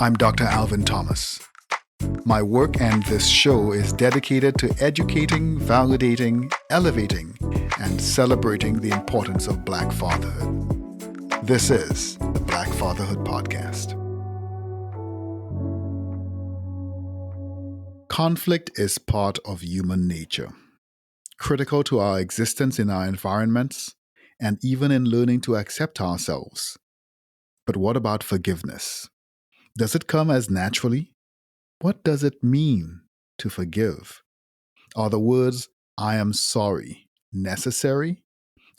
I'm Dr. Alvin Thomas. My work and this show is dedicated to educating, validating, elevating, and celebrating the importance of Black fatherhood. This is the Black Fatherhood Podcast. Conflict is part of human nature, critical to our existence in our environments, and even in learning to accept ourselves. But what about forgiveness? Does it come as naturally? What does it mean to forgive? Are the words, I am sorry, necessary?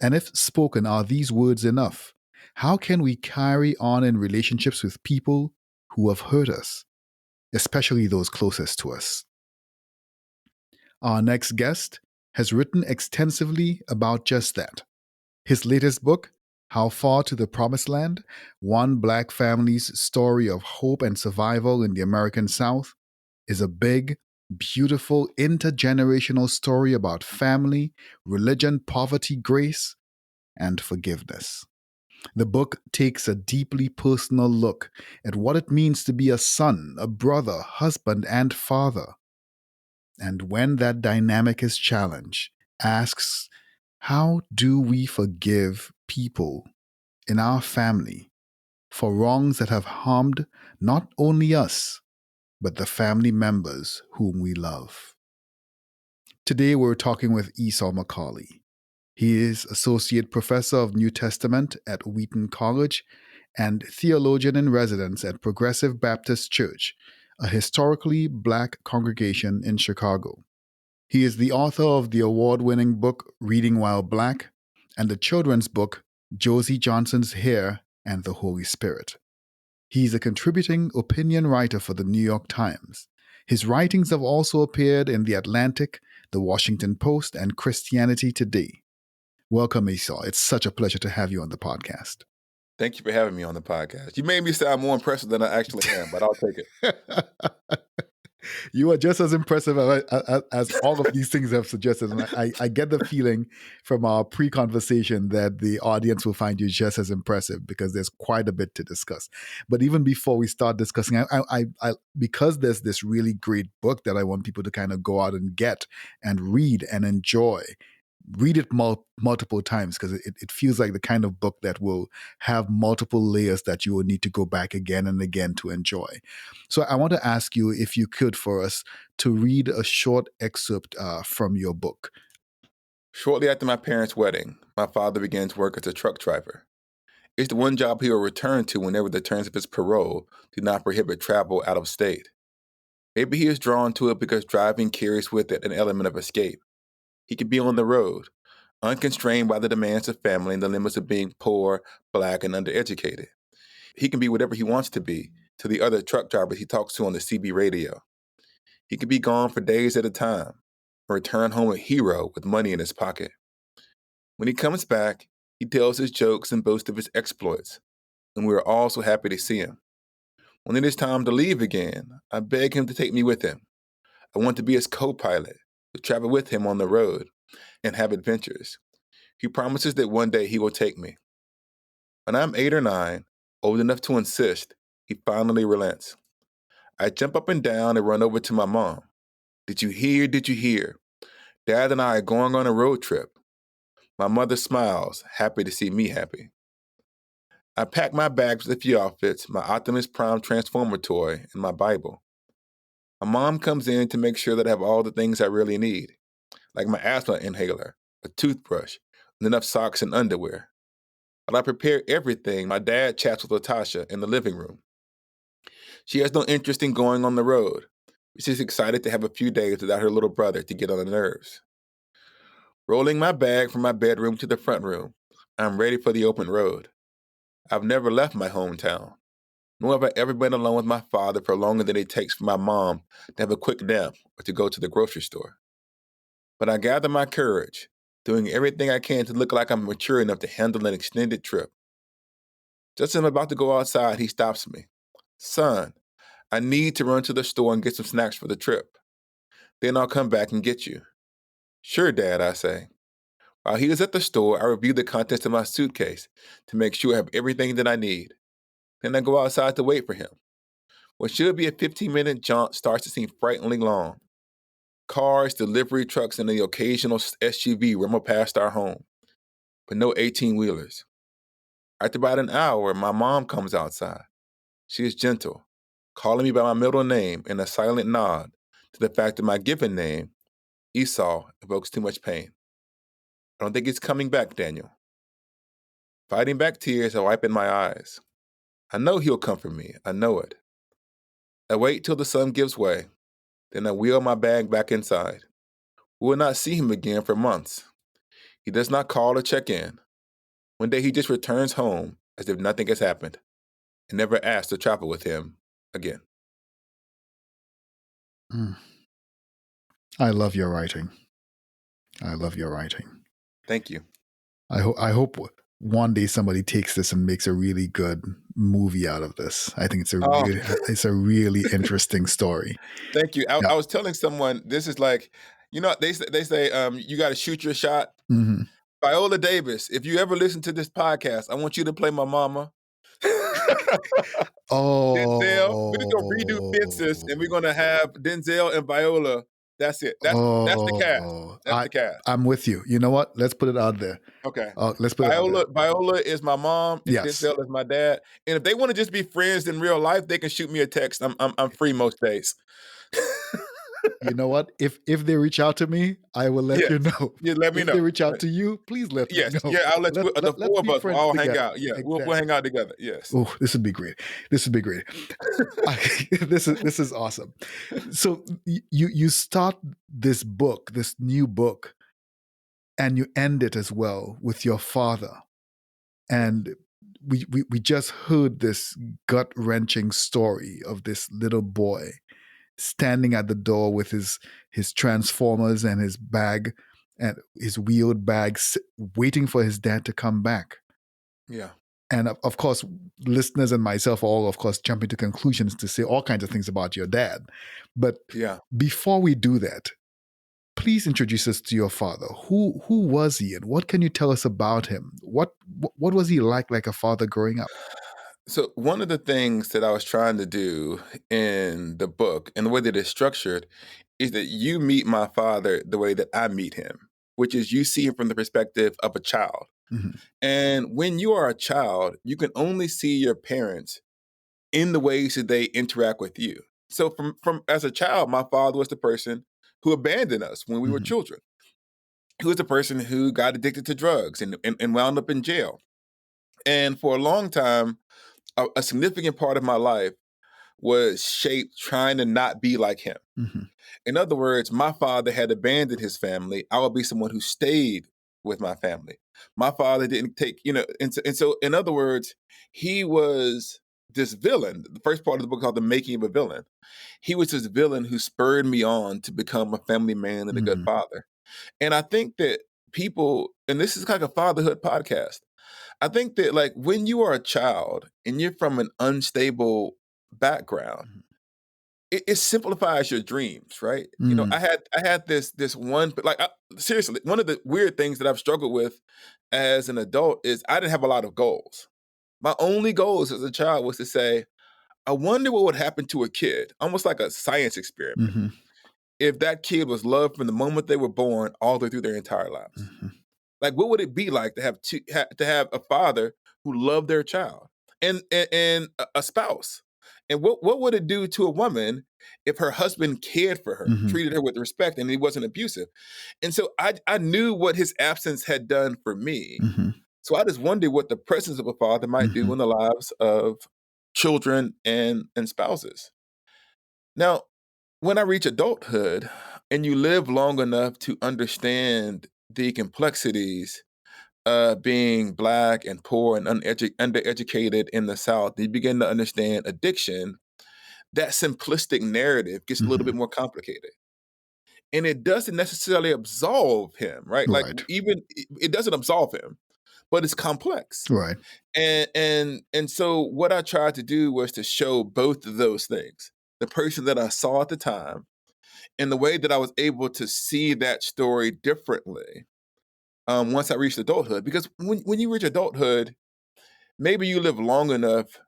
And if spoken, are these words enough? How can we carry on in relationships with people who have hurt us, especially those closest to us? Our next guest has written extensively about just that. His latest book, How Far to the Promised Land? One Black Family's Story of Hope and Survival in the American South, is a big, beautiful, intergenerational story about family, religion, poverty, grace, and forgiveness. The book takes a deeply personal look at what it means to be a son, a brother, husband, and father. And when that dynamic is challenged, asks, how do we forgive people in our family for wrongs that have harmed not only us, but the family members whom we love? Today we're talking with Esau McCaulley. He is Associate Professor of New Testament at Wheaton College and theologian in residence at Progressive Baptist Church, a historically Black congregation in Chicago. He is the author of the award-winning book Reading While Black and the children's book Josie Johnson's Hair and the Holy Spirit. He's a contributing opinion writer for the New York Times. His writings have also appeared in The Atlantic, The Washington Post, and Christianity Today. Welcome, Esau. It's such a pleasure to have you on the podcast. Thank you for having me on the podcast. You made me sound more impressive than I actually am, but I'll take it. You are just as impressive as all of these things have suggested. And I get the feeling from our pre-conversation that the audience will find you just as impressive because there's quite a bit to discuss. But even before we start discussing, because there's this really great book that I want people to kind of go out and get and read and enjoy. Read it multiple times because it feels like the kind of book that will have multiple layers that you will need to go back again and again to enjoy. So I want to ask you if you could for us to read a short excerpt from your book. Shortly after my parents' wedding, my father began to work as a truck driver. It's the one job he will return to whenever the terms of his parole do not prohibit travel out of state. Maybe he is drawn to it because driving carries with it an element of escape. He can be on the road, unconstrained by the demands of family and the limits of being poor, Black, and undereducated. He can be whatever he wants to be to the other truck drivers he talks to on the CB radio. He can be gone for days at a time and return home a hero with money in his pocket. When he comes back, he tells his jokes and boasts of his exploits, and we are all so happy to see him. When it is time to leave again, I beg him to take me with him. I want to be his co-pilot, to travel with him on the road and have adventures. He promises that one day he will take me. When I'm 8 or 9, old enough to insist, he finally relents. I jump up and down and run over to my mom. Did you hear? Did you hear? Dad and I are going on a road trip. My mother smiles, happy to see me happy. I pack my bags with a few outfits, my Optimus Prime Transformer toy, and my Bible. My mom comes in to make sure that I have all the things I really need, like my asthma inhaler, a toothbrush, and enough socks and underwear. While I prepare everything, my dad chats with Latasha in the living room. She has no interest in going on the road. She's excited to have a few days without her little brother to get on the nerves. Rolling my bag from my bedroom to the front room, I'm ready for the open road. I've never left my hometown, nor have I ever been alone with my father for longer than it takes for my mom to have a quick nap or to go to the grocery store. But I gather my courage, doing everything I can to look like I'm mature enough to handle an extended trip. Just as I'm about to go outside, he stops me. Son, I need to run to the store and get some snacks for the trip. Then I'll come back and get you. Sure, Dad, I say. While he is at the store, I review the contents of my suitcase to make sure I have everything that I need. Then I go outside to wait for him. What should be a 15-minute jaunt starts to seem frighteningly long. Cars, delivery trucks, and the occasional SUV rumble past our home, but no 18-wheelers. After about an hour, my mom comes outside. She is gentle, calling me by my middle name and a silent nod to the fact that my given name, Esau, evokes too much pain. I don't think it's coming back, Daniel. Fighting back tears, I wipe in my eyes. I know he'll comfort me. I know it. I wait till the sun gives way. Then I wheel my bag back inside. We will not see him again for months. He does not call or check in. One day he just returns home as if nothing has happened and never asks to travel with him again. I love your writing. I love your writing. Thank you. I hope one day somebody takes this and makes a really good movie out of this. I think it's a really interesting story. Thank you. I was telling someone, this is like, they say you got to shoot your shot. Mm-hmm. Viola Davis, if you ever listen to this podcast, I want you to play my mama. Denzel, we're just gonna redo Fences, and we're gonna have Denzel and Viola. That's it. That's the cast. That's the cast. I'm with you. You know what? Let's put it out there. Okay. Let's put it out there. Viola is my mom, and Yes. Denzel is my dad. And if they want to just be friends in real life, they can shoot me a text. I'm free most days. You know what? If they reach out to me, I will let you know. Yeah, let me know. If they reach out to you, please let me know. Yeah, I'll let you. The four of us will all hang out. Yeah, exactly. we'll hang out together. Yes. Oh, this would be great. This would be great. This is awesome. So you start this book, this new book, and you end it as well with your father. And we just heard this gut-wrenching story of this little boy standing at the door with his transformers and his bag and his wheeled bag, waiting for his dad to come back. Yeah. And of course, listeners and myself all, of course, jumping to conclusions to say all kinds of things about your dad. But before we do that, please introduce us to your father. Who was he, and what can you tell us about him? What was he like a father growing up? So one of the things that I was trying to do in the book and the way that it's structured is that you meet my father the way that I meet him, which is you see him from the perspective of a child. Mm-hmm. And when you are a child, you can only see your parents in the ways that they interact with you. So from as a child, my father was the person who abandoned us when we were children. He was the person who got addicted to drugs and wound up in jail. And for a long time, a significant part of my life was shaped trying to not be like him. Mm-hmm. In other words, my father had abandoned his family. I would be someone who stayed with my family. My father didn't take, and so in other words, he was this villain. The first part of the book called The Making of a Villain. He was this villain who spurred me on to become a family man and a good father. And I think that people, and this is like a fatherhood podcast, I think that like when you are a child and you're from an unstable background, it simplifies your dreams, right? I had this one, seriously, one of the weird things that I've struggled with as an adult is I didn't have a lot of goals. My only goals as a child was to say, I wonder what would happen to a kid, almost like a science experiment, if that kid was loved from the moment they were born all the way through their entire lives. Like, what would it be like to have a father who loved their child and a spouse? And what would it do to a woman if her husband cared for her, treated her with respect, and he wasn't abusive? And so I knew what his absence had done for me. So I just wondered what the presence of a father might do in the lives of children and spouses. Now, when I reach adulthood and you live long enough to understand the complexities being Black and poor and undereducated in the South, you begin to understand addiction. That simplistic narrative gets a little bit more complicated. And it doesn't necessarily absolve him, right? Like even it doesn't absolve him, but it's complex. Right. And so what I tried to do was to show both of those things. The person that I saw at the time and the way that I was able to see that story differently once I reached adulthood. Because when you reach adulthood, maybe you live long enough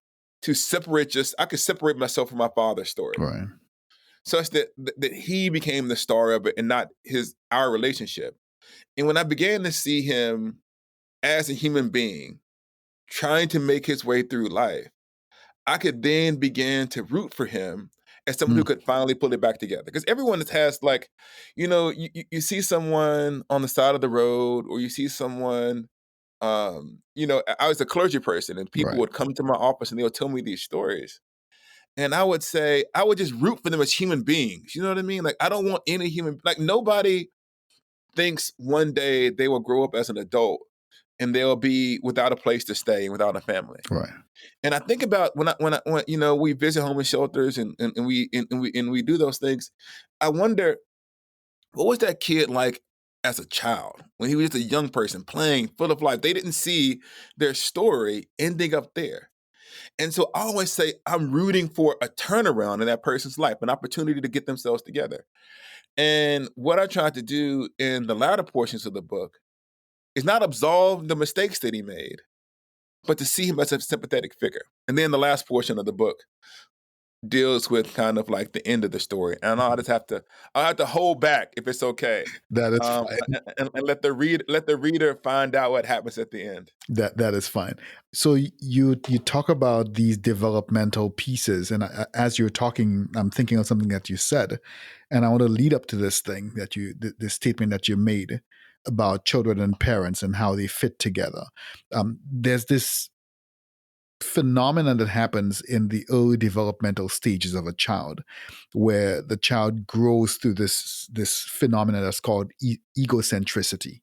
to I could separate myself from my father's story, Right. such that he became the star of it and not our relationship. And when I began to see him as a human being trying to make his way through life, I could then begin to root for him as someone who Mm. could finally pull it back together. Because everyone has, like, you see someone on the side of the road, or you see someone, I was a clergy person, and people Right. would come to my office and they'll tell me these stories. And I would say, I would just root for them as human beings. You know what I mean? Like, I don't want any like, nobody thinks one day they will grow up as an adult and they'll be without a place to stay and without a family. Right. And I think about when we visit homeless shelters and we do those things. I wonder, what was that kid like as a child when he was just a young person playing, full of life? They didn't see their story ending up there. And so I always say I'm rooting for a turnaround in that person's life, an opportunity to get themselves together. And what I tried to do in the latter portions of the book is not absolve the mistakes that he made, but to see him as a sympathetic figure. And then the last portion of the book deals with kind of like the end of the story. And I'll have to hold back if it's okay. That is Um, fine. and let the reader find out what happens at the end. That is fine. So you talk about these developmental pieces, and as you're talking, I'm thinking of something that you said, and I want to lead up to this thing this statement that you made about children and parents and how they fit together. There's this phenomenon that happens in the early developmental stages of a child, where the child grows through this phenomenon that's called egocentricity,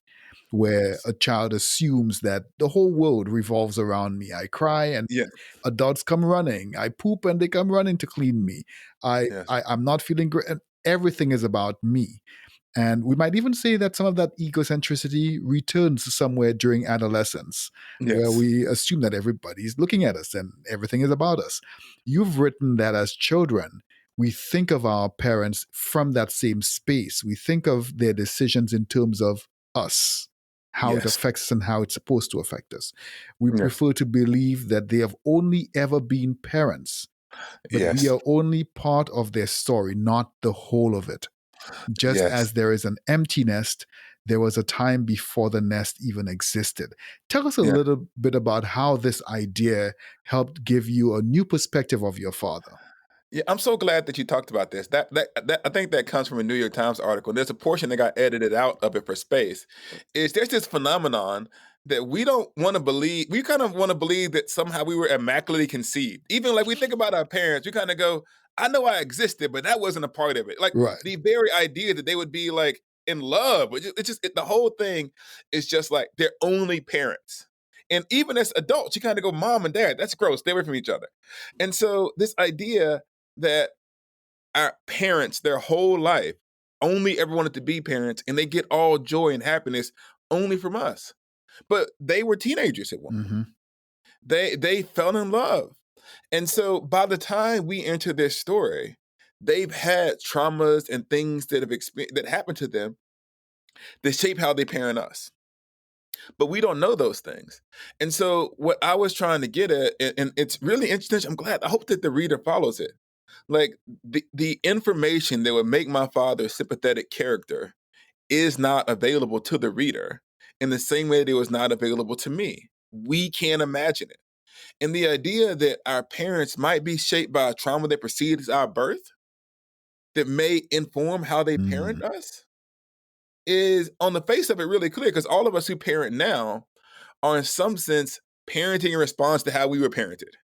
where Yes. a child assumes that the whole world revolves around me. I cry and Yes. adults come running. I poop and they come running to clean me. Yes. I'm not feeling great, and everything is about me. And we might even say that some of that egocentricity returns somewhere during adolescence, where Yes. we assume that everybody's looking at us and everything is about us. You've written that as children, we think of our parents from that same space. We think of their decisions in terms of us, how it Yes. affects us and how it's supposed to affect us. We Yes. prefer to believe that they have only ever been parents, but we Yes. are only part of their story, not the whole of it. Just Yes. as there is an empty nest, there was a time before the nest even existed. Tell us a Yeah. little bit about how this idea helped give you a new perspective of your father. Yeah, I'm so glad that you talked about this. That I think that comes from a New York Times article. There's a portion that got edited out of it for space. There's this phenomenon that we don't want to believe. We kind of want to believe that somehow we were immaculately conceived. Even like we think about our parents, we kind of go, "I know I existed, but that wasn't a part of it." Like Right. the very idea that they would be like in love, the whole thing is just like they're only parents. And even as adults, you kind of go, "Mom and Dad, that's gross. Stay away from each other." And so this idea that our parents, their whole life, only ever wanted to be parents, and they get all joy and happiness only from us. But they were teenagers at one point. Mm-hmm. They fell in love. And so by the time we enter this story, they've had traumas and things that happened to them that shape how they parent us. But we don't know those things. And so what I was trying to get at, and it's really interesting. I hope that the reader follows it. Like the information that would make my father a sympathetic character is not available to the reader in the same way that it was not available to me. We can't imagine it. And the idea that our parents might be shaped by a trauma that precedes our birth that may inform how they Mm. parent us is, on the face of it, really clear, because all of us who parent now are in some sense parenting in response to how we were parented.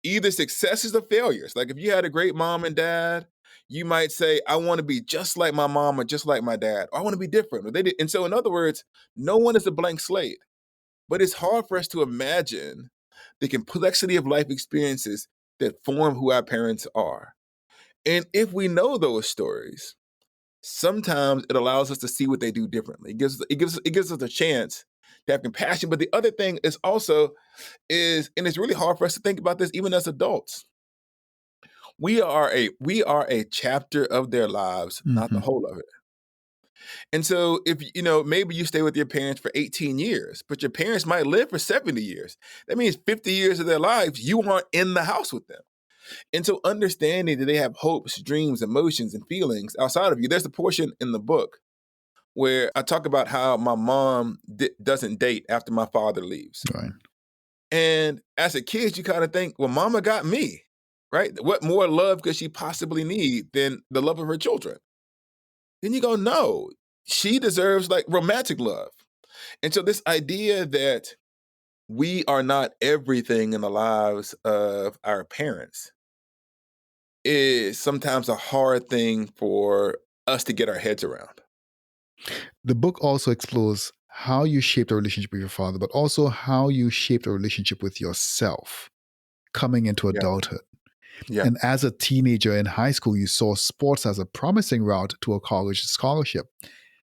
Either successes or failures. Like if you had a great mom and dad, you might say, I want to be just like my mom or just like my dad. Or I want to be different. Or they did. And so, in other words, no one is a blank slate. But it's hard for us to imagine the complexity of life experiences that form who our parents are. And if we know those stories, sometimes it allows us to see what they do differently. It gives us a chance to have compassion. But the other thing is also and it's really hard for us to think about this even as adults. We are a chapter of their lives, not Mm-hmm. the whole of it. And so if maybe you stay with your parents for 18 years, but your parents might live for 70 years. That means 50 years of their lives you aren't in the house with them. And so understanding that they have hopes, dreams, emotions, and feelings outside of you. There's a portion in the book where I talk about how my mom doesn't date after my father leaves. Right. And as a kid, you kind of think, well, mama got me, right? What more love could she possibly need than the love of her children? Then you go, no, she deserves like romantic love. And so this idea that we are not everything in the lives of our parents is sometimes a hard thing for us to get our heads around. The book also explores how you shaped a relationship with your father, but also how you shaped a relationship with yourself coming into Yeah. adulthood. Yeah. And as a teenager in high school, you saw sports as a promising route to a college scholarship.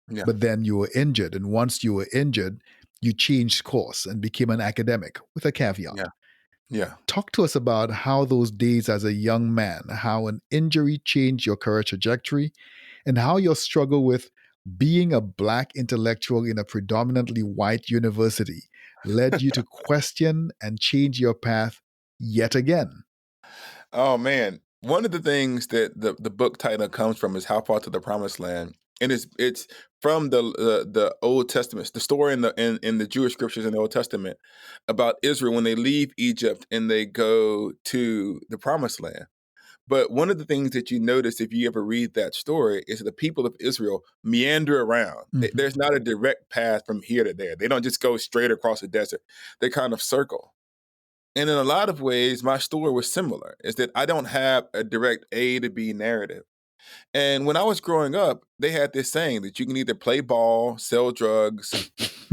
Yeah. But then you were injured. And once you were injured, you changed course and became an academic with a caveat. Yeah. Yeah. Talk to us about how those days as a young man, how an injury changed your career trajectory, and how your struggle with being a Black intellectual in a predominantly white university led you to question and change your path yet again. Oh man. One of the things that the book title comes from is How Far to the Promised Land. And it's from the Old Testament, the story in the Jewish scriptures in the Old Testament about Israel when they leave Egypt and they go to the Promised Land. But one of the things that you notice if you ever read that story is that the people of Israel meander around. Mhm. There's not a direct path from here to there. They don't just go straight across the desert. They kind of circle. And in a lot of ways, my story was similar, is that I don't have a direct A to B narrative. And when I was growing up, they had this saying that you can either play ball, sell drugs,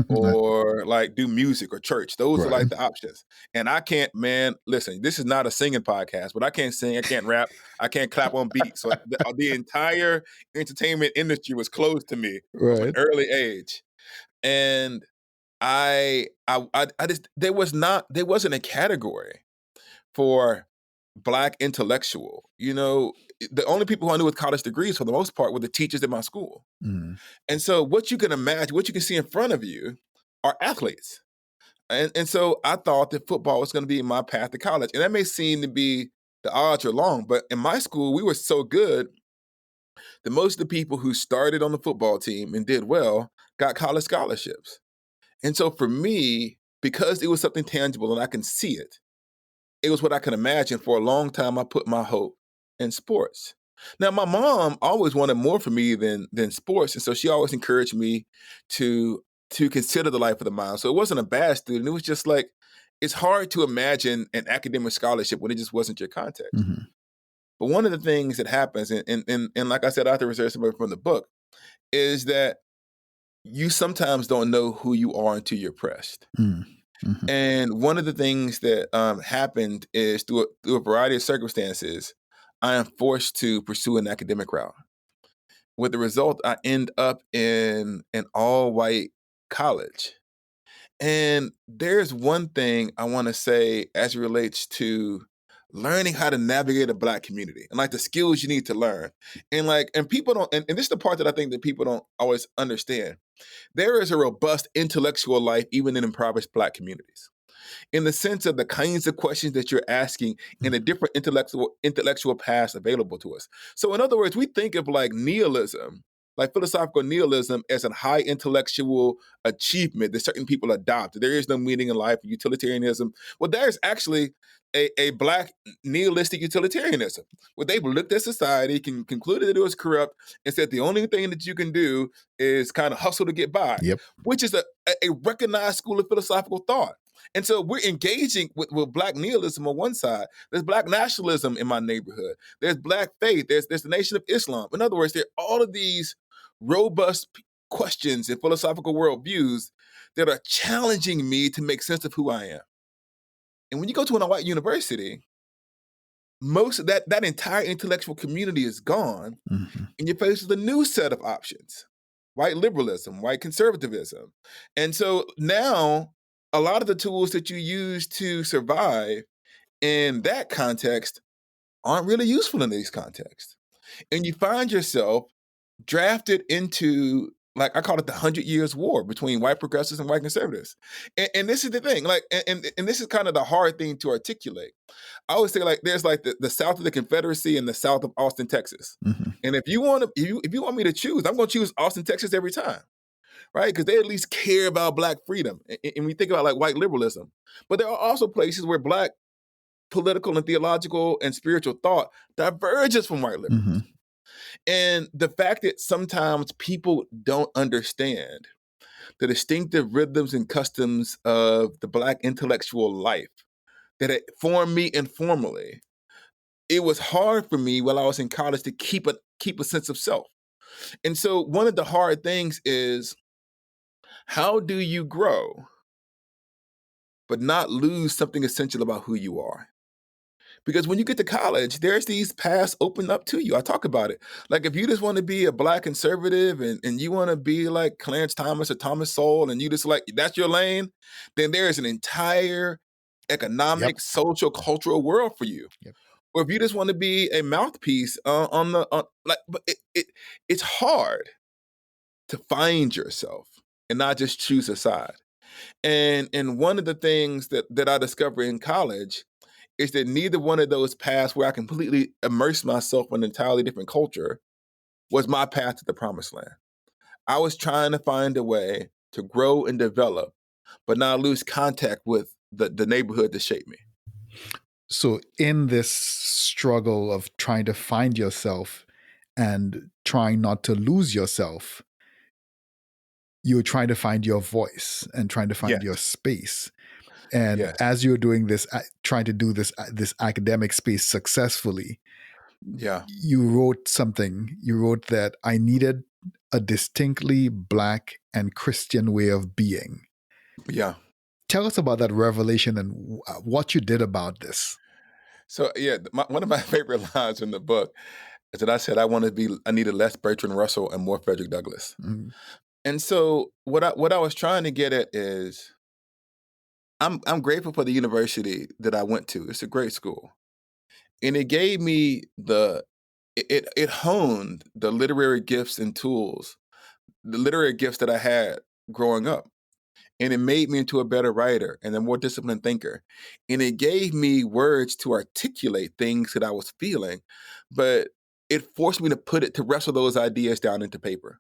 or like do music or church. Those are like Right. the options. And I can't, man, listen, this is not a singing podcast, but I can't sing, I can't rap, I can't clap on beats. So the entire entertainment industry was closed to me from an Right. early age. And I just there wasn't a category for Black intellectual. The only people who I knew with college degrees for the most part were the teachers at my school. Mhm. And so what you can imagine, what you can see in front of you are athletes. And so I thought that football was going to be my path to college. And that may seem to be the odds are long, but in my school, we were so good that most of the people who started on the football team and did well got college scholarships. And so for me, because it was something tangible and I can see it, it was what I could imagine. For a long time, I put my hope in sports. Now, my mom always wanted more for me than sports, and so she always encouraged me to consider the life of the mind. So it wasn't a bad student. It was just like it's hard to imagine an academic scholarship when it just wasn't your context. Mhm. But one of the things that happens, and like I said, I have to reserve something from the book, is that you sometimes don't know who you are until you're pressed. Mhm. Mhm. And one of the things that happened is through a variety of circumstances, I am forced to pursue an academic route. With the result, I end up in an all white college. And there's one thing I want to say as it relates to learning how to navigate a Black community and like the skills you need to learn. And people don't, and this is the part that I think that people don't always understand. There is a robust intellectual life even in impoverished Black communities in the sense of the kinds of questions that you're asking and the different intellectual paths available to us. So in other words, we think of like nihilism, like philosophical nihilism as a high intellectual achievement that certain people adopt. There is no meaning in life, utilitarianism. Well, there's actually a Black nihilistic utilitarianism, where they've looked at society, concluded that it was corrupt, and said the only thing that you can do is kind of hustle to get by, Yep. which is a recognized school of philosophical thought. And so we're engaging with Black nihilism on one side. There's Black nationalism in my neighborhood. There's Black faith. There's the Nation of Islam. In other words, there are all of these robust questions and philosophical worldviews that are challenging me to make sense of who I am. And when you go to a white university, most of that entire intellectual community is gone, Mhm. and you're faced with a new set of options: white liberalism, white conservatism. And so now a lot of the tools that you use to survive in that context aren't really useful in these contexts. And you find yourself drafted into, like, I call it the 100 Years' War between white progressives and white conservatives. And this is the thing, like, and this is kind of the hard thing to articulate. I always say, like, there's like the South of the Confederacy and the South of Austin, Texas. Hmm. And if you want me to choose, I'm going to choose Austin, Texas every time, right? Because they at least care about Black freedom. And we think about like white liberalism, but there are also places where Black political and theological and spiritual thought diverges from white Hmm. liberalism. And the fact that sometimes people don't understand the distinctive rhythms and customs of the Black intellectual life that it formed me informally, it was hard for me while I was in college to keep a sense of self. And so one of the hard things is, how do you grow but not lose something essential about who you are? Because when you get to college, there's these paths open up to you. I talk about it. Like, if you just want to be a Black conservative and you want to be like Clarence Thomas or Thomas Sowell, and you just like, that's your lane, then there is an entire Yep. economic, social, cultural world for you. Yep. Or if you just want to be a mouthpiece like, but it's hard to find yourself and not just choose a side. And one of the things that I discovered in college is that neither one of those paths where I completely immerse myself in an entirely different culture was my path to the promised land. I was trying to find a way to grow and develop, but not lose contact with the neighborhood that shaped me. So, in this struggle of trying to find yourself and trying not to lose yourself, you're trying to find your voice and trying to find your Yes. space. And Yes. as you're doing this, trying to do this academic space successfully, Yeah. you wrote something. You wrote that I needed a distinctly Black and Christian way of being. Yeah. Tell us about that revelation and what you did about this. So yeah, one of my favorite lines in the book is that I said I needed less Bertrand Russell and more Frederick Douglass. Mm. And so what I was trying to get at is, I'm grateful for the university that I went to. It's a great school. And it gave me it honed the literary gifts and tools, the literary gifts that I had growing up. And it made me into a better writer and a more disciplined thinker. And it gave me words to articulate things that I was feeling, but it forced me to wrestle those ideas down into paper.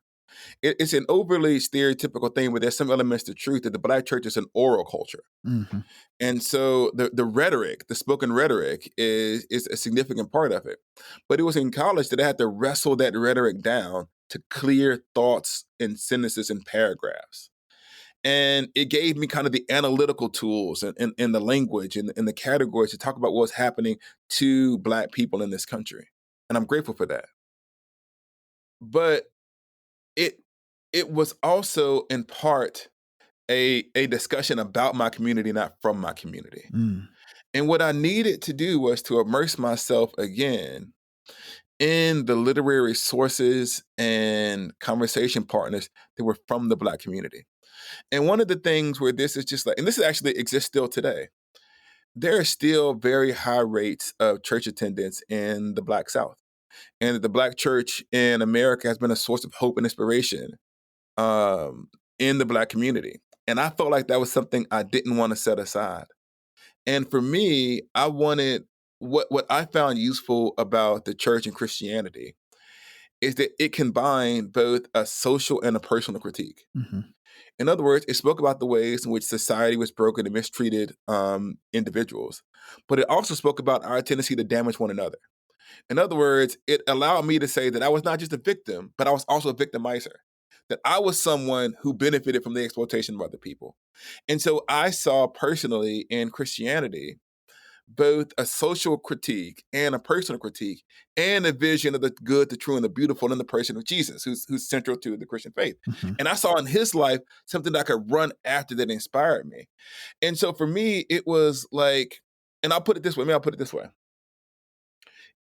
It's an overly stereotypical thing, but there's some elements to truth that the Black church is an oral culture. Mm-hmm. And so the rhetoric, the spoken rhetoric is a significant part of it. But it was in college that I had to wrestle that rhetoric down to clear thoughts and sentences and paragraphs. And it gave me kind of the analytical tools and the language and the categories to talk about what's happening to Black people in this country. And I'm grateful for that. But it it was also in part a discussion about my community, not from my community. Mm. And what I needed to do was to immerse myself again in the literary sources and conversation partners that were from the Black community. And one of the things where this is just like, and this actually exists still today, there are still very high rates of church attendance in the Black South. And that the Black church in America has been a source of hope and inspiration um, in the Black community. And I felt like that was something I didn't want to set aside. And for me, I wanted what I found useful about the church and Christianity is that it combined both a social and a personal critique. Mm-hmm. In other words, it spoke about the ways in which society was broken and mistreated individuals, but it also spoke about our tendency to damage one another. In other words, it allowed me to say that I was not just a victim, but I was also a victimizer. That I was someone who benefited from the exploitation of other people. And so I saw personally in Christianity both a social critique and a personal critique and a vision of the good, the true, and the beautiful in the person of Jesus, who's central to the Christian faith. Mm-hmm. And I saw in his life something that I could run after that inspired me. And so for me, it was like, and I'll put it this way, maybe I'll put it this way.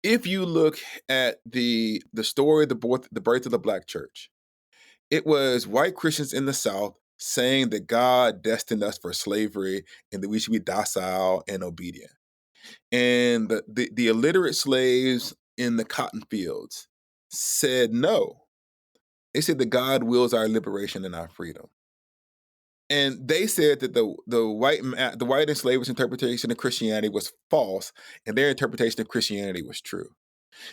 If you look at the story of the birth of the Black church, it was white Christians in the South saying that God destined us for slavery and that we should be docile and obedient. And the illiterate slaves in the cotton fields said no. They said that God wills our liberation and our freedom. And they said that the white enslavers' interpretation of Christianity was false, and their interpretation of Christianity was true.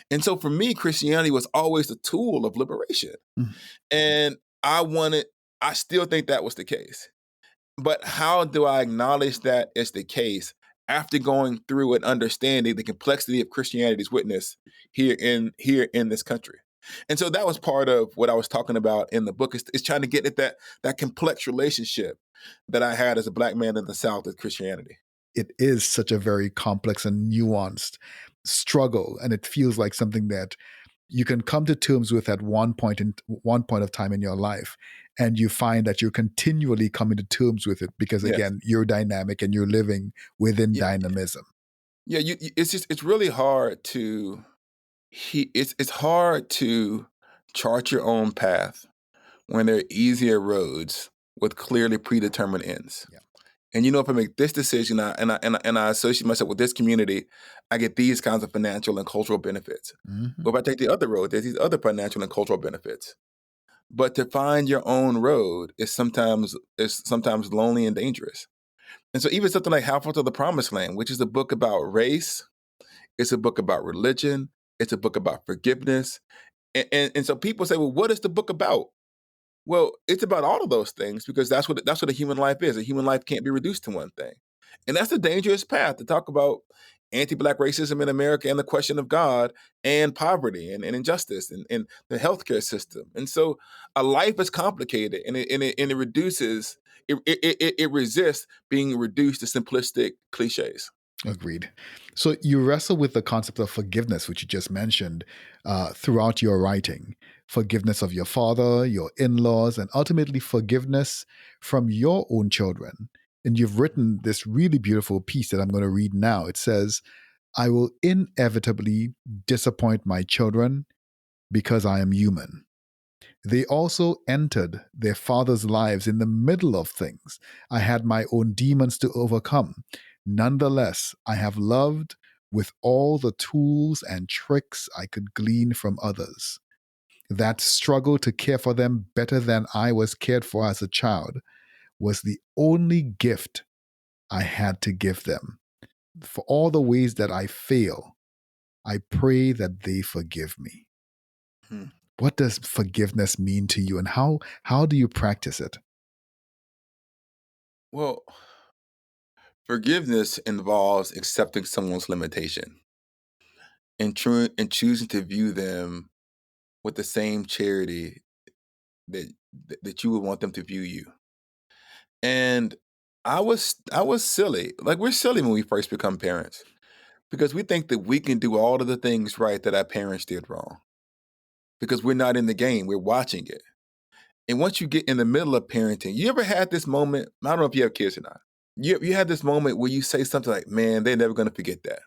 And so for me, Christianity was always the tool of liberation. Mm. And I still think that was the case. But how do I acknowledge that is the case after going through and understanding the complexity of Christianity's witness here in this country? And so that was part of what I was talking about in the book is trying to get at that complex relationship that I had as a Black man in the South with Christianity. It is such a very complex and nuanced struggle, and it feels like something that you can come to terms with at one point of time in your life, and you find that you're continually coming to terms with it because, Yes. again, you're dynamic and you're living within Yeah. dynamism. Yeah, it's really hard to it's hard to chart your own path when there are easier roads with clearly predetermined ends. Yeah. And if I make this decision and I associate myself with this community, I get these kinds of financial and cultural benefits. Mhm. But if I take the other road, there's these other financial and cultural benefits. But to find your own road is sometimes lonely and dangerous. And so even something like Halfway to the Promised Land, which is a book about race, it's a book about religion, it's a book about forgiveness. And so people say, well, what is the book about? Well, it's about all of those things because that's what a human life is. A human life can't be reduced to one thing. And that's a dangerous path to talk about anti-Black racism in America and the question of God and poverty and injustice and the healthcare system. And so a life is complicated and it reduces, it resists being reduced to simplistic cliches. Agreed. So you wrestle with the concept of forgiveness, which you just mentioned, throughout your writing. Forgiveness of your father, your in-laws, and ultimately forgiveness from your own children. And you've written this really beautiful piece that I'm going to read now. It says, I will inevitably disappoint my children because I am human. They also entered their father's lives in the middle of things. I had my own demons to overcome. Nonetheless, I have loved with all the tools and tricks I could glean from others. That struggle to care for them better than I was cared for as a child was the only gift I had to give them. For all the ways that I fail, I pray that they forgive me. Hmm. What does forgiveness mean to you, and how do you practice it? Well, forgiveness involves accepting someone's limitation and choosing to view them with the same charity that that you would want them to view you. And I was silly. Like we're silly when we first become parents because we think that we can do all of the things right that our parents did wrong because we're not in the game, we're watching it. And once you get in the middle of parenting, you ever had this moment? I don't know if you have kids or not. You had this moment where you say something like, "Man, they're never going to forget that,"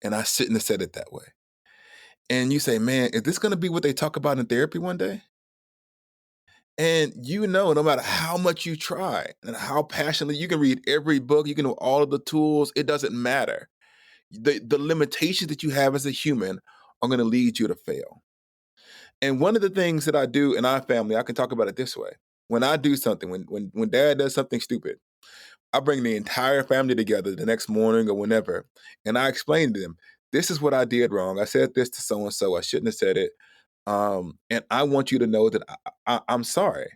and I shouldn't have said it that way. And you say, "Man, is this going to be what they talk about in therapy one day?" And no matter how much you try and how passionately you can read every book, you can know all of the tools, it doesn't matter. The limitations that you have as a human are going to lead you to fail. And one of the things that I do in our family, I can talk about it this way. When I do something, when dad does something stupid, I bring the entire family together the next morning or whenever, and I explain to them, this is what I did wrong. I said this to so and so. I shouldn't have said it. And I want you to know that I'm sorry.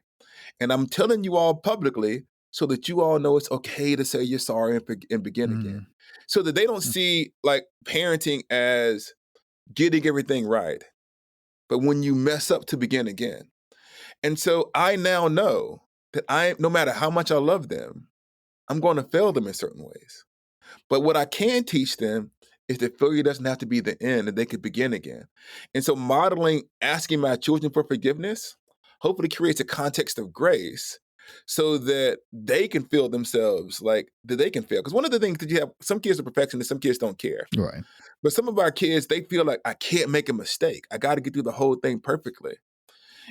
And I'm telling you all publicly so that you all know it's okay to say you're sorry and begin again. Mm. So that they don't see like parenting as getting everything right, but when you mess up to begin again. And so I now know that no matter how much I love them, I'm going to fail them in certain ways. But what I can teach them is that failure doesn't have to be the end, and they could begin again. And so modeling, asking my children for forgiveness, hopefully creates a context of grace so that they can feel themselves like that they can fail. Because one of the things that you have, some kids are perfectionists, some kids don't care. Right. But some of our kids, they feel like I can't make a mistake. I got to get through the whole thing perfectly.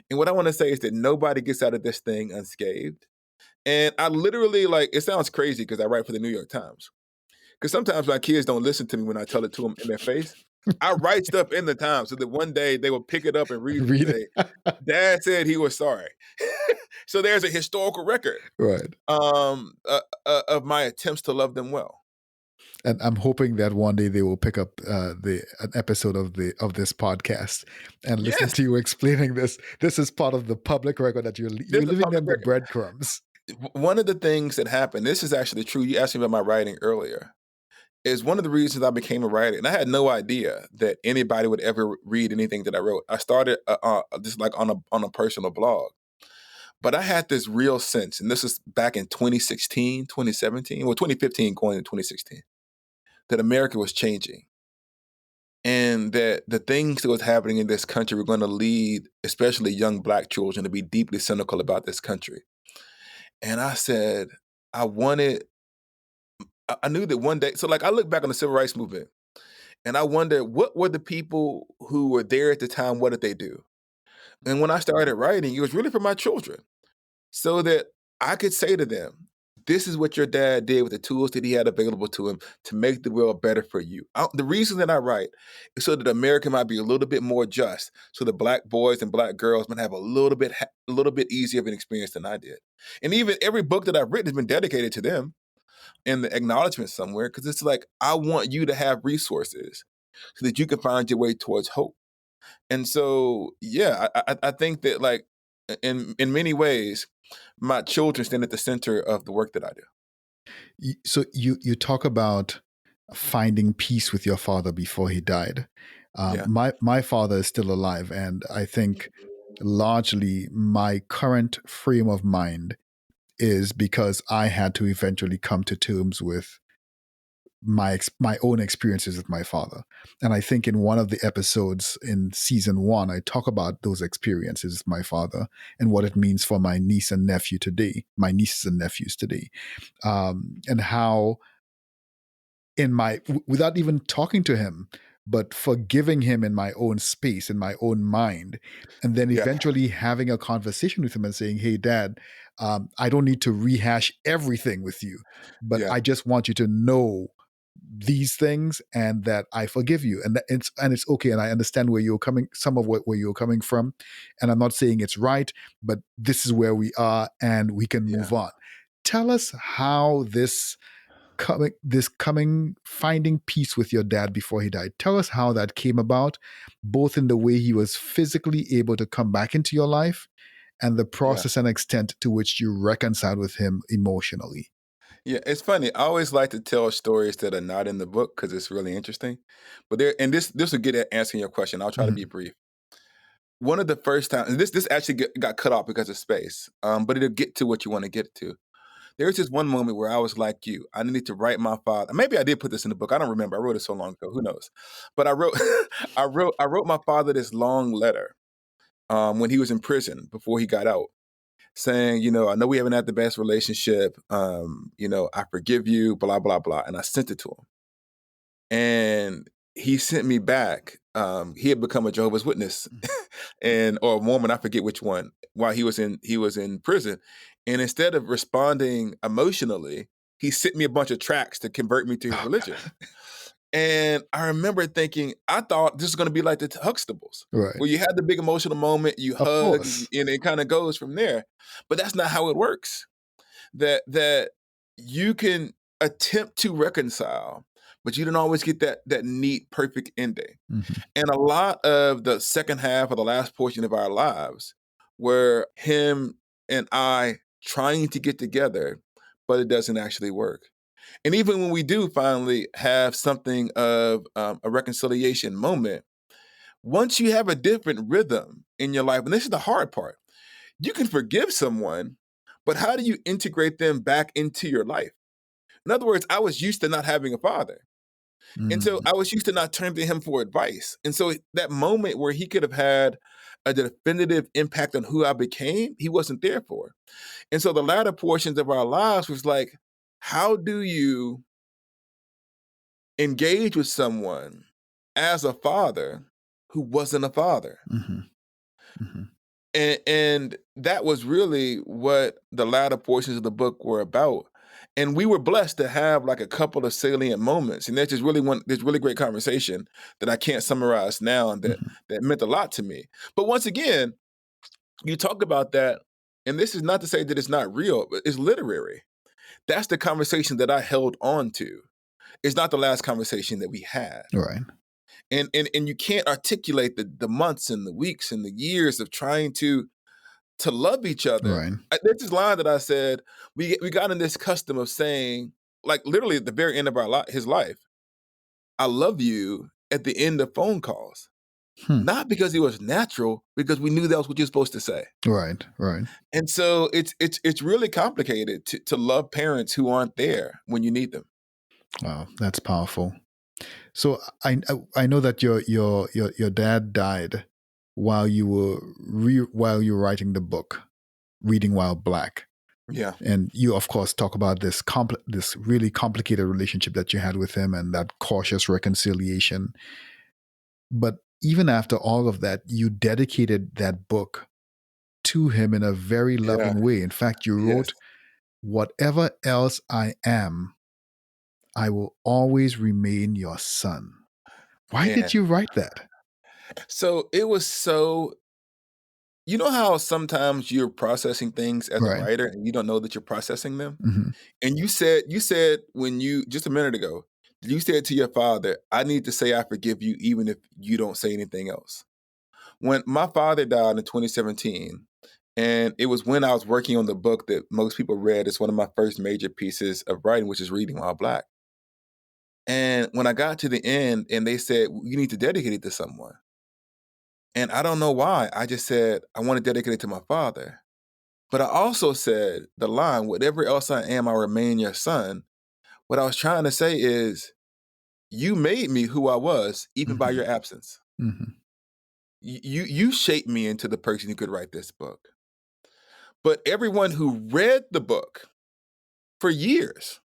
And what I want to say is that nobody gets out of this thing unscathed. And I literally it sounds crazy because I write for the New York Times. Because sometimes my kids don't listen to me when I tell it to them in their face. I write stuff in the Times so that one day they will pick it up and read it and Read say, it. "Dad said he was sorry." So there's a historical record Right. of my attempts to love them well. And I'm hoping that one day they will pick up the an episode of this podcast and listen Yes, to you explaining this. This is part of the public record that this you're is a leaving public them the record. breadcrumbs. One of the things that happened, this is actually true. You asked me about my writing earlier. Is one of the reasons I became a writer, and I had no idea that anybody would ever read anything that I wrote. I started just like on a personal blog, but I had this real sense, and this is back in 2016, 2017, well, 2015 going into 2016, that America was changing, and that the things that was happening in this country were going to lead, especially young Black children, to be deeply cynical about this country. And I said, I wanted, I knew that one day. So, like, I look back on the civil rights movement. And I wonder, what were the people who were there at the time, what did they do? And when I started writing, it was really for my children, so that I could say to them, this is what your dad did with the tools that he had available to him to make the world better for you. The reason that I write is so that America might be a little bit more just, so that Black boys and Black girls might have a little bit easier of an experience than I did. And even every book that I've written has been dedicated to them in the acknowledgement somewhere, because it's like, I want you to have resources so that you can find your way towards hope. And so, yeah, I think that, like, in many ways, my children stand at the center of the work that I do. So you talk about finding peace with your father before he died. Yeah, My father is still alive, and I think largely my current frame of mind is because I had to eventually come to terms with my own experiences with my father. And I think in one of the episodes in season 1, I talk about those experiences with my father and what it means for my nieces and nephews today, and how without even talking to him, but forgiving him in my own space, in my own mind, and then yeah, eventually having a conversation with him and saying, "Hey, Dad, I don't need to rehash everything with you, but yeah, I just want you to know these things and that I forgive you, and it's okay, and I understand where you're coming, where you're coming from, and I'm not saying it's right, but this is where we are, and we can yeah, move on." Tell us how finding peace with your dad before he died. Tell us how that came about, both in the way he was physically able to come back into your life and the yeah, process and extent to which you reconciled with him emotionally. yeah. It's funny. I always like to tell stories that are not in the book because it's really interesting. But there, and this will get at answering your question. I'll try to be Mhm. brief. One of the first times, and this actually got cut off because of space, but it'll get to what you want to get to. There's this one moment where I was like you. I needed to write my father. Maybe I did put this in the book. I don't remember. I wrote it so long ago. Who knows? But I wrote, I wrote my father this long letter when he was in prison before he got out, saying, I know we haven't had the best relationship. I forgive you. Blah blah blah. And I sent it to him, and he sent me back. He had become a Jehovah's Witness, and or a Mormon, I forget which one. While he was in prison, and instead of responding emotionally, he sent me a bunch of tracts to convert me to his Oh, religion. God. And I remember thinking, I thought this was going to be like the Huxtables, Right. where you had the big emotional moment, you Of hug, course. and it kind of goes from there. But that's not how it works. That you can attempt to reconcile, but you don't always get that neat, perfect ending. Mhm. And a lot of the second half of the last portion of our lives were him and I trying to get together, but it doesn't actually work. And even when we do finally have something of a reconciliation moment, once you have a different rhythm in your life, and this is the hard part, you can forgive someone, but how do you integrate them back into your life? In other words, I was used to not having a father. And so Mhm. I was used to not turning to him for advice. And so that moment where he could have had a definitive impact on who I became, he wasn't there for. And so the latter portions of our lives was like, how do you engage with someone as a father who wasn't a father? Mhm. Mhm. And that was really what the latter portions of the book were about. And we were blessed to have like a couple of salient moments. And there's just this really great conversation that I can't summarize now and Mhm. that meant a lot to me. But once again, you talk about that, and this is not to say that it's not real, but it's literary. That's the conversation that I held on to. It's not the last conversation that we had. Right. And you can't articulate the months and the weeks and the years of trying to love each other. Right. There's this line that I said, we got in this custom of saying, like literally at the very end of his life, I love you at the end of phone calls. Hmm. Not because it was natural, because we knew that was what you're supposed to say. Right. Right. And so it's really complicated to love parents who aren't there when you need them. Wow, that's powerful. So I know that your dad died while you were writing the book, Reading While Black. Yeah. And you, of course, talk about this really complicated relationship that you had with him and that cautious reconciliation. But even after all of that, you dedicated that book to him in a very Yeah. loving way. In fact, you Yes. wrote, "Whatever else I am, I will always remain your son." Why Man. did you write that? So it was you know how sometimes you're processing things as a Right. writer and you don't know that you're processing them? Hmm. And you said when you just a minute ago, you said to your father, I need to say I forgive you even if you don't say anything else. When my father died in 2017, and it was when I was working on the book that most people read. It's one of my first major pieces of writing, which is Reading While Black. And when I got to the end and they said, you need to dedicate it to someone. And I don't know why. I just said, I want to dedicate it to my father. But I also said the line, whatever else I am, I remain your son. What I was trying to say is, you made me who I was, even by Hmm. your absence. Hmm. You shaped me into the person who could write this book. But everyone who read the book for years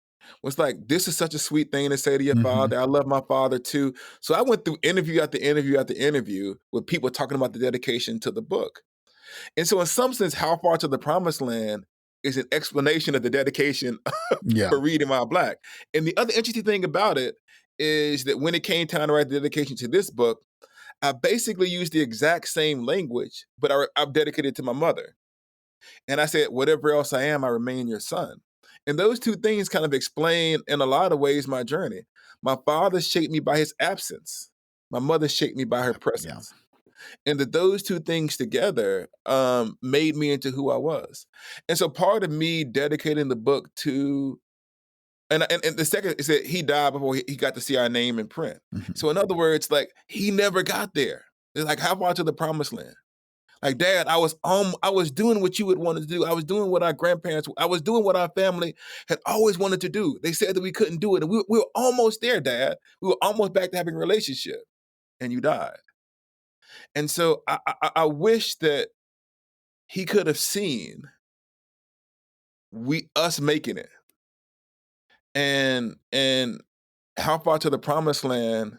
was like, this is such a sweet thing to say to your Hmm. father. I love my father too. So I went through interview after interview after interview with people talking about the dedication to the book. And so in some sense, How Far to the Promised Land is an explanation of the dedication Yeah. for Reading While Black. And the other interesting thing about it is that when it came time to write the dedication to this book, I basically used the exact same language, but I've dedicated it to my mother. And I said, whatever else I am, I remain your son. And those two things kind of explain, in a lot of ways, my journey. My father shaped me by his absence. My mother shaped me by her Yeah. presence. And that those two things together made me into who I was. And so part of me dedicating the book to, and the second is that he died before he got to see our name in print. Hmm. So in other words, like he never got there. It's like, how far to the promised land? Like, Dad, I was doing what you would want to do. I was doing what I was doing what our family had always wanted to do. They said that we couldn't do it. And we were almost there, Dad. We were almost back to having a relationship. And you died. And so I wish that he could have seen us making it. And How Far to the Promised Land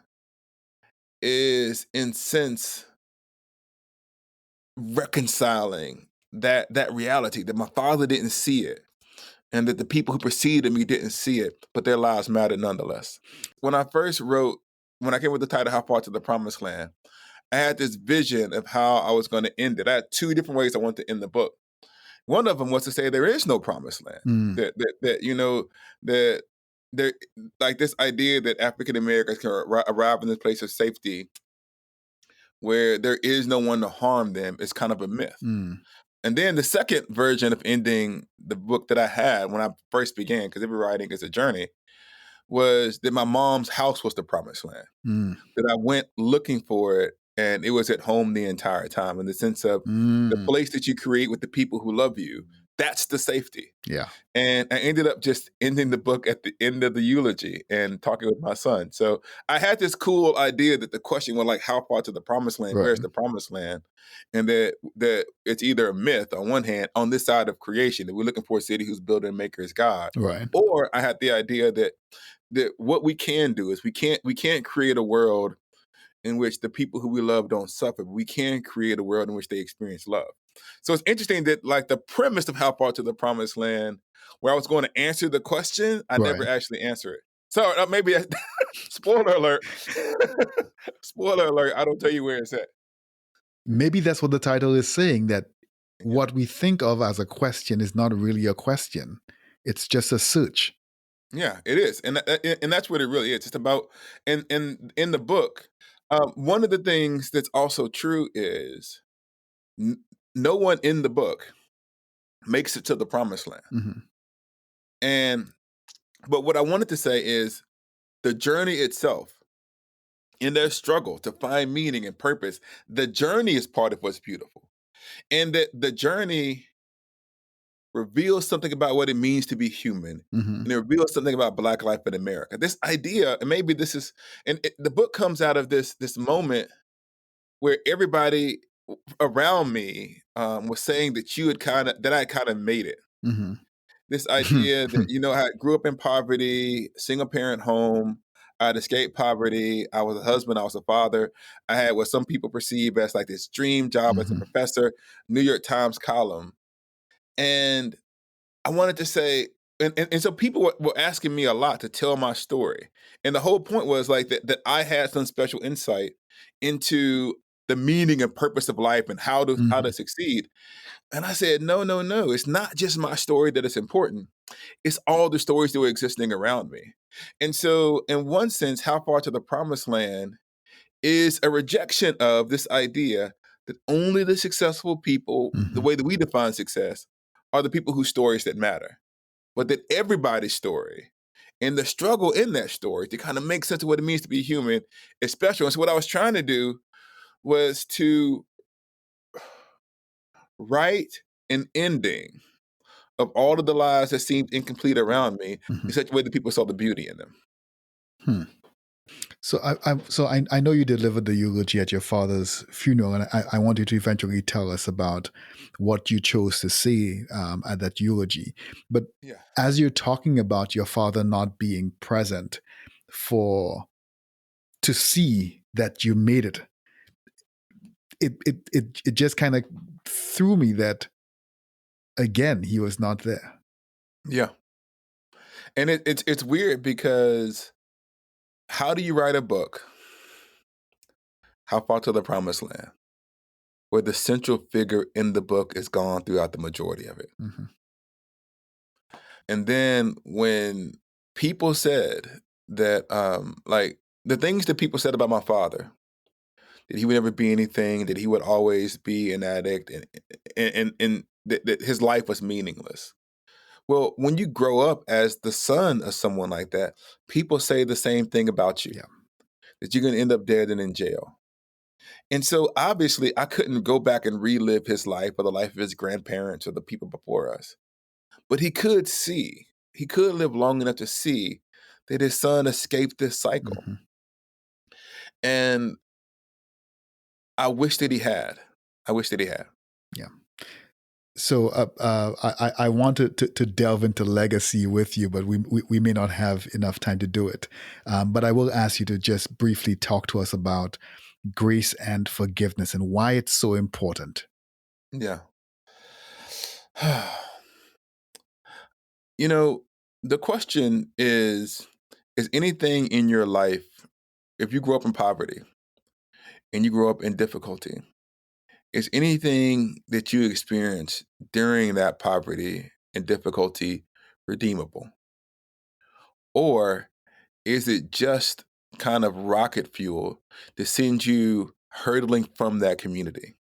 is in sense reconciling that reality that my father didn't see it and that the people who preceded me didn't see it, but their lives mattered nonetheless. When I first wrote, when I came with the title How Far to the Promised Land, I had this vision of how I was going to end it. I had two different ways I wanted to end the book. One of them was to say there is no promised land. Mm. That you know that there, like this idea that African Americans can arrive in this place of safety where there is no one to harm them is kind of a myth. Mm. And then the second version of ending the book that I had when I first began, because every writing is a journey, was that my mom's house was the promised land. Mm. That I went looking for it and it was at home the entire time, in the sense of the Mm. place that you create with the people who love you, that's the safety. Yeah. And I ended up just ending the book at the end of the eulogy and talking with my son. So I had this cool idea that the question was like, how far to the promised land? Right. Where's the promised land? And that it's either a myth on one hand, on this side of creation, that we're looking for a city whose builder and maker is God. Right. Or I had the idea that what we can do is we can't create a world in which the people who we love don't suffer. We can create a world in which they experience love. So it's interesting that like the premise of How Far to the Promised Land, where I was going to answer the question, I never Right. actually answer it. So maybe spoiler alert. Spoiler alert. I don't tell you where it's at. Maybe that's what the title is saying, that Yeah. what we think of as a question is not really a question. It's just a search. Yeah, it is, and that's what it really is. It's about in the book. One of the things that's also true is no one in the book makes it to the promised land. Mm-hmm. And but what I wanted to say is the journey itself, in their struggle to find meaning and purpose, the journey is part of what's beautiful, and that the journey reveals something about what it means to be human. Mm-hmm. And it reveals something about Black life in America. This idea, and maybe this is, the book comes out of this moment where everybody around me was saying that I kind of made it. Mm-hmm. This idea that I grew up in poverty, single parent home. I'd escaped poverty. I was a husband. I was a father. I had what some people perceive as like this dream job as a Mm-hmm. professor, New York Times column, and I wanted to say, and so people were asking me a lot to tell my story. And the whole point was like that I had some special insight into the meaning and purpose of life and how to Mm-hmm. succeed. And I said, no, no, no. It's not just my story that is important. It's all the stories that were existing around me. And so in one sense, How Far to the Promised Land is a rejection of this idea that only the successful people, the Mm-hmm. way that we define success, are the people whose stories that matter, but that everybody's story and the struggle in that story to kind of make sense of what it means to be human is special. And so what I was trying to do was to write an ending of all of the lives that seemed incomplete around me Mm-hmm. in such a way that people saw the beauty in them. Hmm. So I know you delivered the eulogy at your father's funeral, and I want you to eventually tell us about what you chose to say at that eulogy. But Yeah. as you're talking about your father not being present to see that you made it, it just kind of threw me that again he was not there. Yeah. And it's weird because how do you write a book, How Far to the Promised Land, where the central figure in the book is gone throughout the majority of it? Mm-hmm. And then when people said that, like the things that people said about my father, that he would never be anything, that he would always be an addict, and that his life was meaningless. Well, when you grow up as the son of someone like that, people say the same thing about you, Yeah. that you're going to end up dead and in jail. And so obviously, I couldn't go back and relive his life or the life of his grandparents or the people before us. But he could live long enough to see that his son escaped this cycle. Mm-hmm. And I wish that he had. I wish that he had. Yeah. So I wanted to delve into legacy with you, but we may not have enough time to do it. But I will ask you to just briefly talk to us about grace and forgiveness and why it's so important. Yeah. You know, the question is anything in your life, if you grew up in poverty and you grew up in difficulty, is anything that you experience during that poverty and difficulty redeemable? Or is it just kind of rocket fuel to send you hurtling from that community?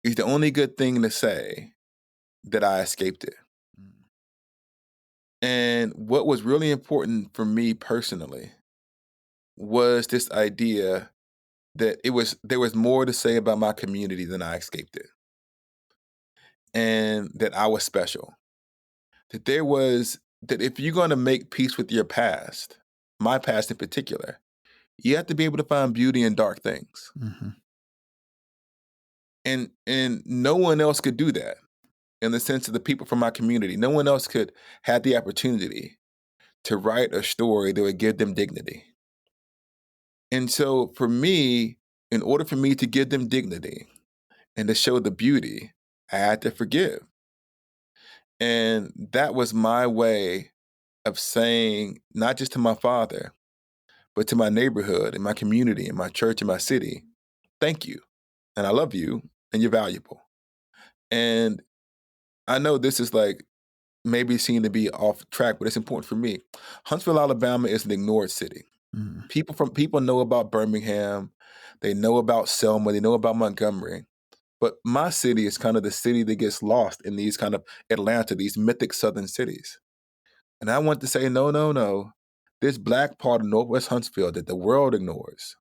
Is the only good thing to say that I escaped it? And what was really important for me personally was this idea that there was more to say about my community than I escaped it. And that I was special. That if you're going to make peace with your past, my past in particular, you have to be able to find beauty in dark things. Mm-hmm. And no one else could do that in the sense of the people from my community. No one else could have the opportunity to write a story that would give them dignity. And so for me, in order for me to give them dignity and to show the beauty, I had to forgive. And that was my way of saying, not just to my father, but to my neighborhood and my community and my church and my city, thank you. And I love you and you're valuable. And I know this is like maybe seen to be off track, but it's important for me. Huntsville, Alabama is an ignored city. Mm. People know about Birmingham, they know about Selma, they know about Montgomery. But my city is kind of the city that gets lost in these kind of Atlanta, these mythic southern cities. And I want to say, no, no, no. This black part of Northwest Huntsville that the world ignores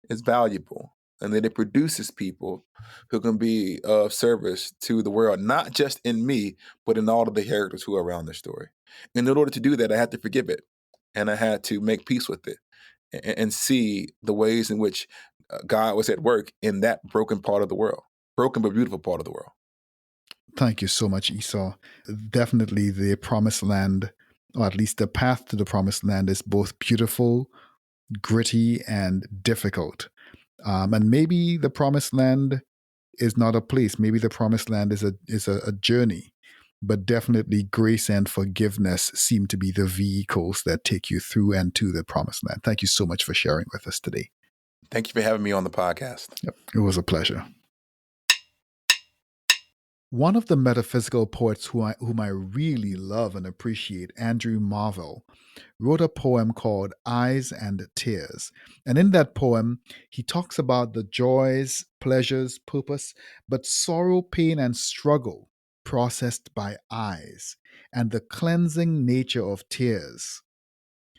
is valuable. And that it produces people who can be of service to the world, not just in me, but in all of the characters who are around the story. And in order to do that, I had to forgive it. And I had to make peace with it and see the ways in which God was at work in that broken part of the world, broken but beautiful part of the world. Thank you so much, Esau. Definitely the promised land, or at least the path to the promised land, is both beautiful, gritty, and difficult. And maybe the promised land is not a place. Maybe the promised land is a journey. But definitely grace and forgiveness seem to be the vehicles that take you through and to the promised land. Thank you so much for sharing with us today. Thank you for having me on the podcast. Yep, it was a pleasure. One of the metaphysical poets whom I really love and appreciate, Andrew Marvell, wrote a poem called Eyes and Tears. And in that poem, he talks about the joys, pleasures, purpose, but sorrow, pain, and struggle processed by eyes, and the cleansing nature of tears.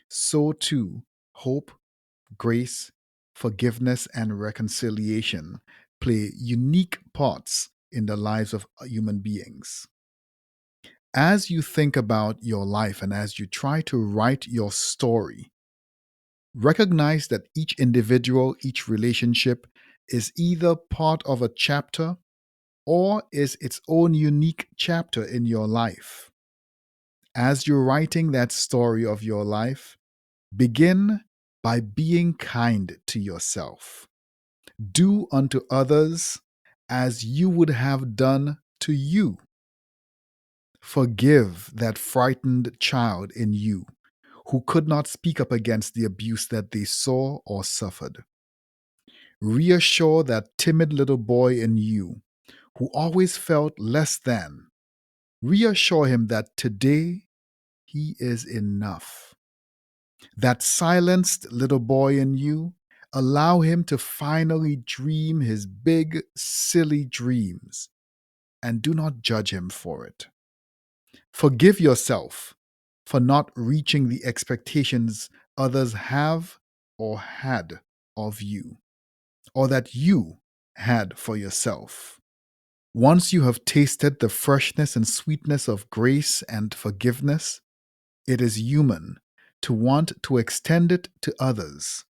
So too, hope, grace, forgiveness, and reconciliation play unique parts in the lives of human beings. As you think about your life and as you try to write your story, recognize that each individual, each relationship is either part of a chapter or is its own unique chapter in your life. As you're writing that story of your life, begin by being kind to yourself. Do unto others as you would have done to you. Forgive that frightened child in you who could not speak up against the abuse that they saw or suffered. Reassure that timid little boy in you who always felt less than. Reassure him that today he is enough. That silenced little boy in you, allow him to finally dream his big, silly dreams, and do not judge him for it. Forgive yourself for not reaching the expectations others have or had of you, or that you had for yourself. Once you have tasted the freshness and sweetness of grace and forgiveness, it is human to want to extend it to others,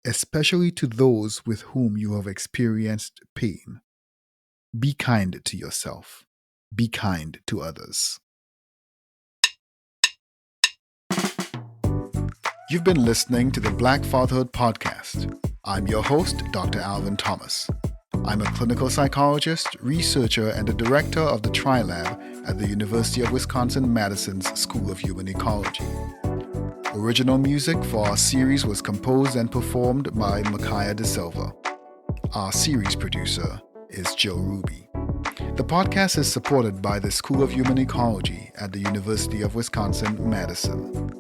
especially to those with whom you have experienced pain. Be kind to yourself. Be kind to others. You've been listening to the Black Fatherhood Podcast. I'm your host, Dr. Alvin Thomas. I'm a clinical psychologist, researcher, and the director of the Tri-Lab at the University of Wisconsin-Madison's School of Human Ecology. Original music for our series was composed and performed by Micaiah De Silva. Our series producer is Joe Ruby. The podcast is supported by the School of Human Ecology at the University of Wisconsin-Madison.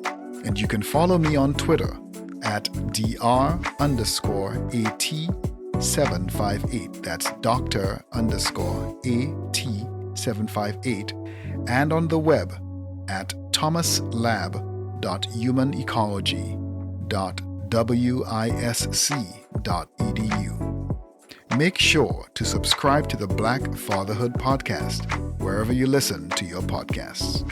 And you can follow me on Twitter at Dr_AT758. That's Dr_AT758. And on the web at thomaslab.humanecology.wisc.edu. Make sure to subscribe to the Black Fatherhood Podcast wherever you listen to your podcasts.